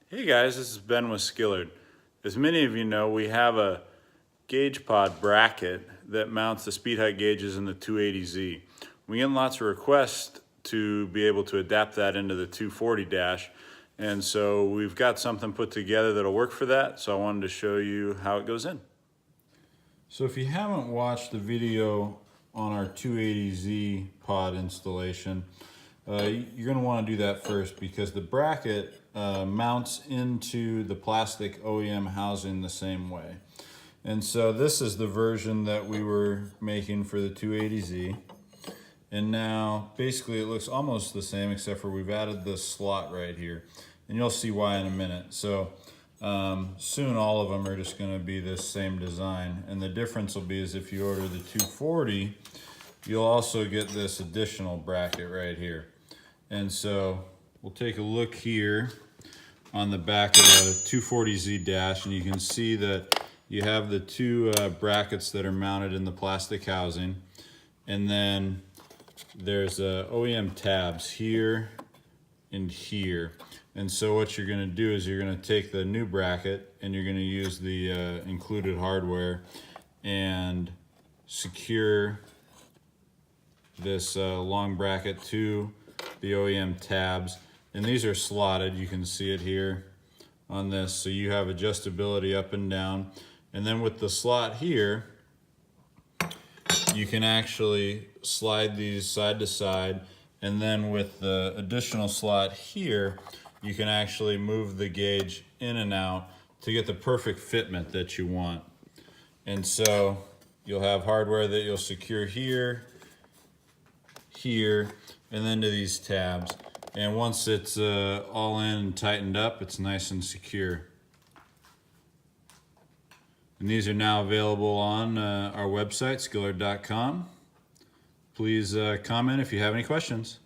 Hey guys, this is Ben with Skillard. As many of you know, we have a gauge pod bracket that mounts the Speedhut gauges in the 280Z. We get lots of requests to be able to adapt that into the 240 dash, and so we've got something put together that'll work for that, so I wanted to show you how it goes in. So if you haven't watched the video on our 280Z pod installation, you're going to want to do that first because the bracket mounts into the plastic OEM housing the same way. And so this is the version that we were making for the 280Z. And now basically it looks almost the same except for we've added this slot right here. And you'll see why in a minute. So soon all of them are just going to be this same design. And the difference will be is if you order the 240, you'll also get this additional bracket right here. And so we'll take a look here on the back of the 240Z dash, and you can see that you have the two brackets that are mounted in the plastic housing, and then there's OEM tabs here and here. And so what you're going to do is you're going to take the new bracket and you're going to use the included hardware and secure this long bracket to the OEM tabs, and these are slotted. You can see it here on this, so you have adjustability up and down. And then with the slot here, you can actually slide these side to side, and then with the additional slot here, you can actually move the gauge in and out to get the perfect fitment that you want. And so you'll have hardware that you'll secure here, here, and then to these tabs. And once it's all in and tightened up, it's nice and secure. And these are now available on our website, skillard.com. Please comment if you have any questions.